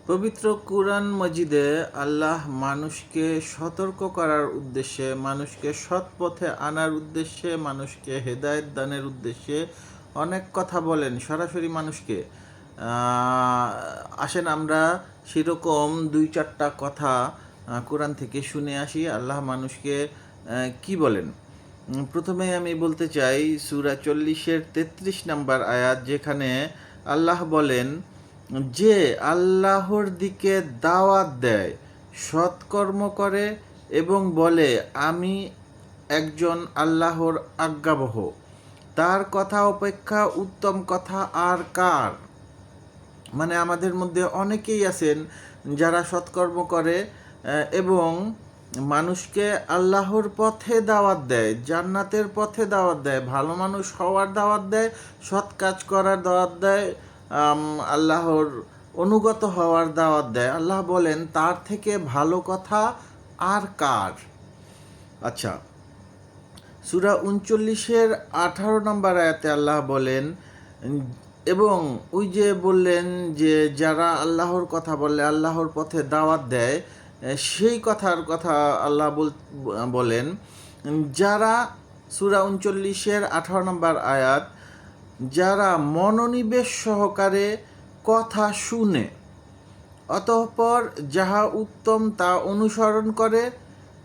পবিত্র কুরআন মজিদে আল্লাহ মানুষকে সতর্ক করার উদ্দেশ্যে, মানুষকে সৎ পথে আনার উদ্দেশ্যে, মানুষকে হেদায়েত দানের উদ্দেশ্যে অনেক কথা বলেন সরাসরি মানুষকে। আসেন আমরা সেরকম 2-4টা কথা কোরআন থেকে শুনে আসি আল্লাহ মানুষকে কি বলেন। প্রথমে আমি বলতে চাই সূরা 40-এর 33 নম্বর আয়াত, যেখানে আল্লাহ বলেন যে আল্লাহর দিকে দাওয়াত দেয়, সৎকর্ম করে এবং বলে আমি একজন আল্লাহর আজ্ঞাবহ, তার কথা অপেক্ষা উত্তম কথা আর কার। মানে আমাদের মধ্যে অনেকেই আছেন যারা সৎকর্ম করে এবং মানুষকে আল্লাহর পথে দাওয়াত দেয়, জান্নাতের পথে দাওয়াত দেয়, ভালো মানুষ হওয়ার দাওয়াত দেয়, সৎ কাজ করার দাওয়াত দেয়, আল্লাহর অনুগত হওয়ার দাওয়াত দেয়। আল্লাহ বলেন তার থেকে ভালো কথা আর কার। আচ্ছা, সূরা 39-এর 18 নম্বর আয়াতে আল্লাহ বলেন, এবং ওই যে বললেন যে যারা আল্লাহর কথা বলে, আল্লাহর পথে দাওয়াত দেয়, সেই কথার কথা আল্লাহ বলেন যারা, সূরা 39-এর 18 নম্বর আয়াত, যারা মনোনিবেশ সহকারে কথা শুনে অতঃপর যাহা উত্তম তা অনুসরণ করে,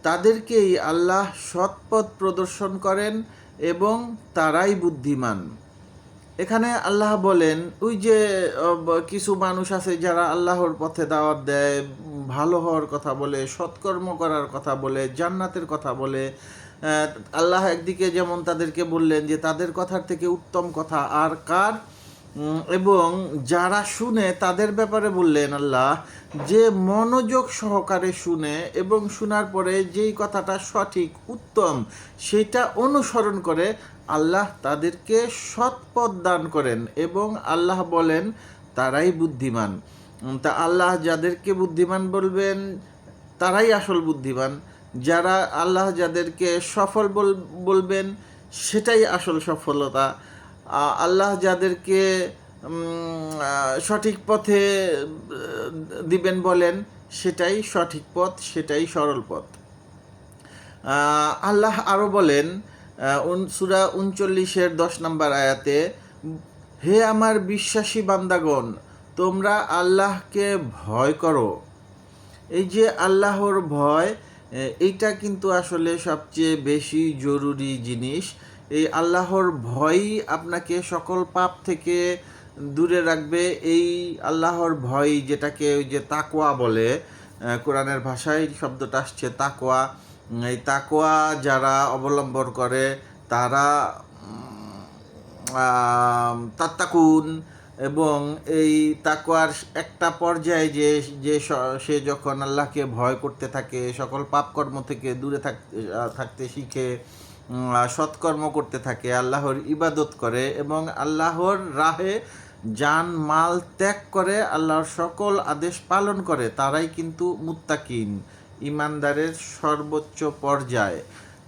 তাদেরকেই আল্লাহ সৎপথ প্রদর্শন করেন এবং তারাই বুদ্ধিমান। এখানে আল্লাহ বলেন ওই যে কিছু মানুষ আছে যারা আল্লাহর পথে দাওয়াত দেয়, ভালো হওয়ার কথা বলে, সৎকর্ম করার কথা বলে, জান্নাতের কথা বলে। আল্লাহ একদিকে যেমন তাদেরকে বললেন যে তাদের কথার থেকে উত্তম কথা আর কার, এবং যারা শুনে তাদের ব্যাপারে বললেন আল্লাহ যে মনোযোগ সহকারে শুনে এবং শোনার পরে যেই কথাটা সঠিক উত্তম সেটা অনুসরণ করে, আল্লাহ তাদেরকে সৎপথ দান করেন এবং আল্লাহ বলেন তারাই বুদ্ধিমান। তা আল্লাহ যাদেরকে বুদ্ধিমান বলবেন তারাই আসল বুদ্ধিমান, যারা আল্লাহ যাদেরকে সফল বলবেন সেটাই আসল সফলতা। আল্লাহ যাদেরকে সঠিক পথে দিবেন বলেন সেটাই সঠিক পথ, সেটাই সরল পথ। আল্লাহ আরও বলেন সূরা 39-এর 10 নম্বর আয়াতে, হে আমার বিশ্বাসী বান্দাগণ, তোমরা আল্লাহকে ভয় করো। এই যে আল্লাহর ভয়, এইটা কিন্তু আসলে সবচেয়ে বেশি জরুরি জিনিস। এই আল্লাহর ভয়ই আপনাকে সকল পাপ থেকে দূরে রাখবে। এই আল্লাহর ভয়, যেটাকে ওই যে তাকওয়া বলে, কোরআনের ভাষায় শব্দটা আসছে তাকওয়া। এই তাকওয়া যারা অবলম্বন করে তারা তাত্তাকুন, এবং এই তাকওয়ার একটা পর্যায়ে যে সে যখন আল্লাহকে ভয় করতে থাকে, সকল পাপকর্ম থেকে দূরে থাকতে শিখে, সৎকর্ম করতে থাকে, আল্লাহর ইবাদত করে এবং আল্লাহর রাহে জান মাল ত্যাগ করে, আল্লাহর সকল আদেশ পালন করে, তারাই কিন্তু মুত্তাকিন, ইমানদারের সর্বোচ্চ পর্যায়।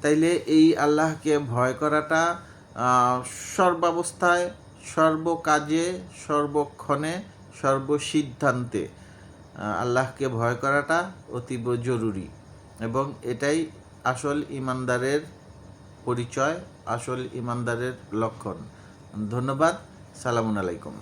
তাইলে এই আল্লাহকে ভয় করাটা সর্বাবস্থায়, সর্বকাজে, সর্বক্ষণে, সর্বসিদ্ধান্তে আল্লাহকে ভয় করাটা অতীব জরুরি, এবং এটাই আসল ইমানদারের পরিচয়, আসল ইমানদারের লক্ষণ। ধন্যবাদ। সালামুন আলাইকুম।